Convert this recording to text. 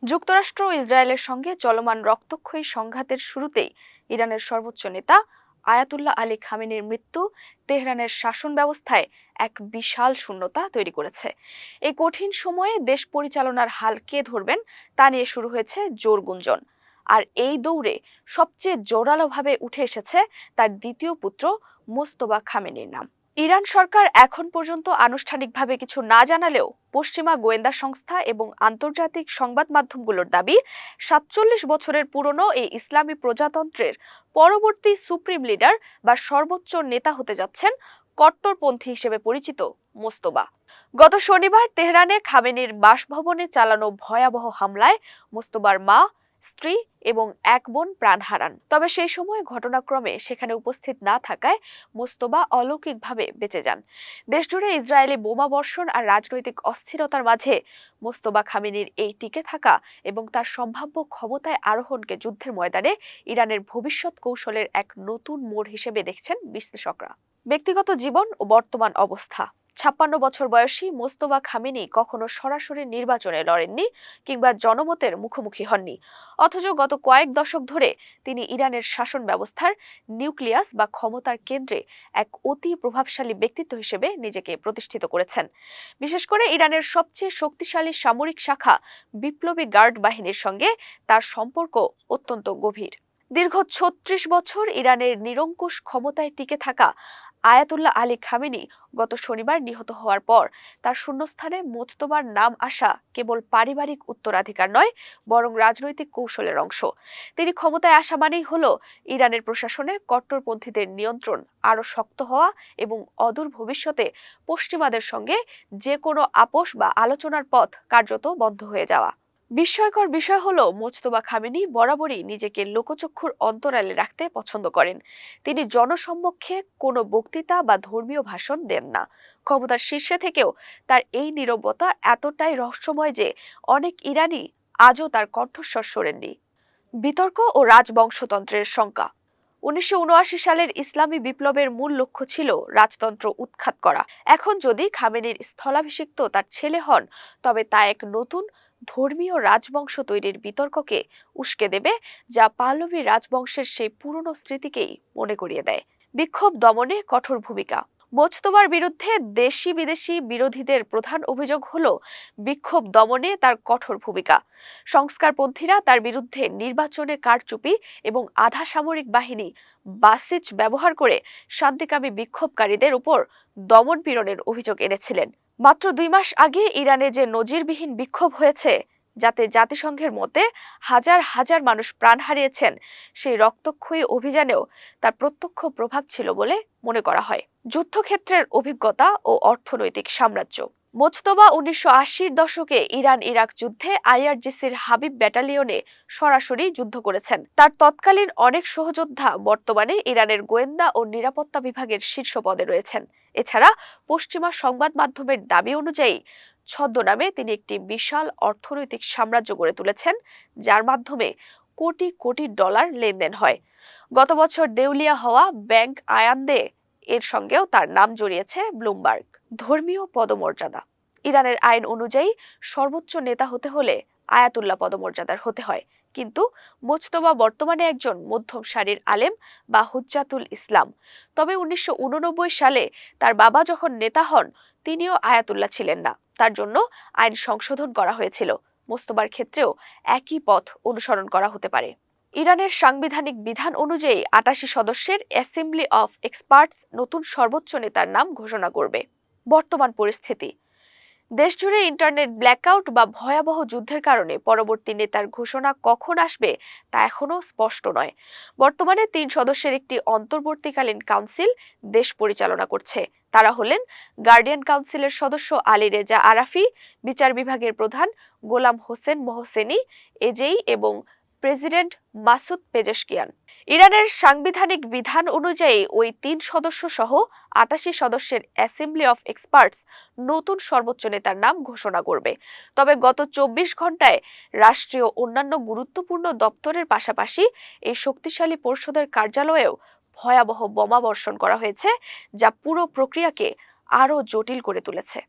যুক্তরাষ্ট্র ও ইসরায়েলের সঙ্গে চলমান রক্তক্ষয়ী সংঘাতের শুরুতেই ইরানের সর্বোচ্চ নেতা আয়াতুল্লাহ আলী খামেনির মৃত্যু তেহরানের শাসন ব্যবস্থায় এক বিশাল শূন্যতা তৈরি করেছে। এই কঠিন সময়ে দেশ পরিচালনার হাল কে ধরবেন তা নিয়ে শুরু হয়েছে জোর গুঞ্জন। আর এই দৌড়ে সবচেয়ে জোরালোভাবে উঠে এসেছে তার দ্বিতীয় পুত্র মোস্তফা খামেনির নাম। ইরান সরকার এখন পর্যন্ত আনুষ্ঠানিকভাবে কিছু না জানালেও পশ্চিমা গোয়েন্দা সংস্থা এবং আন্তর্জাতিক সংবাদ মাধ্যমগুলোর দাবি ৪৭ বছরের পুরনো এই ইসলামী প্রজাতন্ত্রের পরবর্তী সুপ্রিম লিডার বা সর্বোচ্চ নেতা হতে যাচ্ছেন কট্টরপন্থী হিসেবে পরিচিত মোস্তফা। গত শনিবার তেহরানে খামেনির বাসভবনে চালানো ভয়াবহ হামলায় মোস্তফার মা, স্ত্রী এবং এক বোন প্রাণ হারান। তবে সেই সময় ঘটনাক্রমে সেখানে উপস্থিত না থাকায় মোস্তফা অলৌকিকভাবে বেঁচে যান। দেশজুড়ে ইসরায়েলি বোমা বর্ষণ আর রাজনৈতিক অস্থিরতার মাঝে মোস্তফা খামেনির এই টিকে থাকা এবং তার সম্ভাব্য ক্ষমতায় আরোহণকে যুদ্ধের ময়দানে ইরানের ভবিষ্যৎ কৌশলের এক নতুন মোড় হিসেবে দেখছেন বিশ্লেষকরা। ব্যক্তিগত জীবন ও বর্তমান অবস্থা। ৫৬ বছর বয়সী মোস্তফা খামেনি কখনো সরাসরি নির্বাচনে লড়েননি কিংবা জনমতের মুখোমুখি হননি, অথচ গত কয়েক দশক ধরে তিনি ইরানের শাসন ব্যবস্থার নিউক্লিয়াস বা ক্ষমতার কেন্দ্রে এক অতি প্রভাবশালী ব্যক্তিত্ব হিসেবে নিজেকে প্রতিষ্ঠিত করেছেন। বিশেষ করে ইরানের সবচেয়ে শক্তিশালী সামরিক শাখা বিপ্লবী গার্ড বাহিনীর সঙ্গে তার সম্পর্ক অত্যন্ত গভীর। দীর্ঘ ৩৬ বছর ইরানের নিরঙ্কুশ ক্ষমতায় টিকে থাকা আয়াতুল্লাহ আলী খামেনি গত শনিবার নিহত হওয়ার পর তার শূন্যস্থানে মোস্তফার নাম আসা কেবল পারিবারিক উত্তরাধিকার নয়, বরং রাজনৈতিক কৌশলের অংশ। তিনি ক্ষমতায় আসা মানেই হলো ইরানের প্রশাসনে কট্টরপন্থীদের নিয়ন্ত্রণ আরও শক্ত হওয়া এবং অদূর ভবিষ্যতে পশ্চিমাদের সঙ্গে যে কোনো আপোষ বা আলোচনার পথ কার্যত বন্ধ হয়ে যাওয়া। বিস্ময়কর বিষয় হলো মোস্তফা খামেনি বরাবরই নিজেকে লোকচক্ষুর অন্তরালে রাখতে পছন্দ করেন। তিনি জনসম্মুখে কোনো বক্তৃতা বা ধর্মীয় ভাষণ দেন না। ক্ষমতার শীর্ষে থেকেও তার এই নীরবতা এতটাই রহস্যময় যে অনেক ইরানি আজও তার কণ্ঠস্বর শোনেননি। বিতর্ক ও রাজবংশতন্ত্রের শঙ্কা। ১৯৭৯ সালের ইসলামী বিপ্লবের মূল লক্ষ্য ছিল রাজতন্ত্র উৎখাত করা। এখন যদি খামেনির স্থলাভিষিক্ত তার ছেলে হন, তবে তা এক নতুন ধর্মীয় রাজবংশ তৈরির বিতর্ককে উস্কে দেবে, যা পাহলভী রাজবংশের সেই পুরনো স্মৃতিকেই মনে করিয়ে দেয়। বিক্ষোভ দমনে কঠোর ভূমিকা। মোস্তফার বিরুদ্ধে দেশি বিদেশি বিরোধীদের প্রধান অভিযোগ হলো বিক্ষোভ দমনে তার কঠোর ভূমিকা। সংস্কারপন্থীরা তার বিরুদ্ধে নির্বাচনে কারচুপি এবং আধা সামরিক বাহিনী বাসিজ ব্যবহার করে শান্তিকামী বিক্ষোভকারীদের উপর দমন পীড়নের অভিযোগ এনেছিলেন। মাত্র ২ মাস আগে ইরানে যে নজিরবিহীন বিক্ষোভ হয়েছে, যাতে জাতিসংঘের মতে হাজার হাজার মানুষ প্রাণ হারিয়েছেন, সেই রক্তক্ষয়ী অভিযানেও তার প্রত্যক্ষ প্রভাব ছিল বলে মনে করা হয়। যুদ্ধক্ষেত্রের অভিজ্ঞতা ও অর্থনৈতিক সাম্রাজ্য। মোস্তফা ১৯৮০-র দশকে ইরান ইরাক যুদ্ধে আইআরজিসির হাবিব ব্যাটালিয়নে সরাসরি যুদ্ধ করেছেন। তার তৎকালীন অনেক সহযোদ্ধা বর্তমানে ইরানের গোয়েন্দা ও নিরাপত্তা বিভাগের শীর্ষ পদে রয়েছেন। এছাড়া পশ্চিমা সংবাদ মাধ্যমের দাবি অনুযায়ী ছদ্মনামে তিনি একটি বিশাল অর্থনৈতিক সাম্রাজ্য গড়ে তুলেছেন, যার মাধ্যমে কোটি কোটি ডলার লেনদেন হয়। গত বছর দেউলিয়া হওয়া ব্যাংক আয়ান্দে এর সঙ্গেও তার নাম জড়িয়েছে ব্লুমবার্গ। ধর্মীয় পদমর্যাদা। ইরানের আইন অনুযায়ী সর্বোচ্চ নেতা হতে হলে আয়াতুল্লাহ পদমর্যাদার হতে হয়, কিন্তু মোস্তফা বর্তমানে একজন মধ্যম সারির আলেম বা হুজ্জাতুল ইসলাম। তবে ১৯৮৯ সালে তার বাবা যখন নেতা হন, তিনিও আয়াতুল্লাহ ছিলেন না। তার জন্য আইন সংশোধন করা হয়েছিল। মোস্তফার ক্ষেত্রেও একই পথ অনুসরণ করা হতে পারে। ইরানের সাংবিধানিক বিধান অনুযায়ী ৮৮ সদস্যের অ্যাসেম্বলি অফ এক্সপার্টস নতুন সর্বোচ্চ নেতার নাম ঘোষণা করবে। বর্তমান পরিস্থিতি। দেশজুড়ে ইন্টারনেট ব্ল্যাকআউট বা ভয়াবহ যুদ্ধের কারণে পরবর্তী নেতার ঘোষণা কখন আসবে তা এখনও স্পষ্ট নয়। বর্তমানে ৩ সদস্যের একটি অন্তর্বর্তীকালীন কাউন্সিল দেশ পরিচালনা করছে। তারা হলেন গার্ডিয়ান কাউন্সিলের সদস্য আলী রেজা আরাফি, বিচার বিভাগের প্রধান গোলাম হোসেন মোহসেনি এজেই এবং প্রেসিডেন্ট মাসুদ পেজেশকিয়ান। ইরানের সাংবিধানিক বিধান অনুযায়ী ওই ৩ সদস্য সহ ৮৮ সদস্যের অ্যাসেম্বলি অফ এক্সপার্টস নতুন সর্বোচ্চ নেতার নাম ঘোষণা করবে। তবে গত ২৪ ঘন্টায় রাষ্ট্রীয় অন্যান্য গুরুত্বপূর্ণ দপ্তরের পাশাপাশি এই শক্তিশালী পরিষদের কার্যালয়েও ভয়াবহ বোমা বর্ষণ করা হয়েছে, যা পুরো প্রক্রিয়াকে আরও জটিল করে তুলেছে।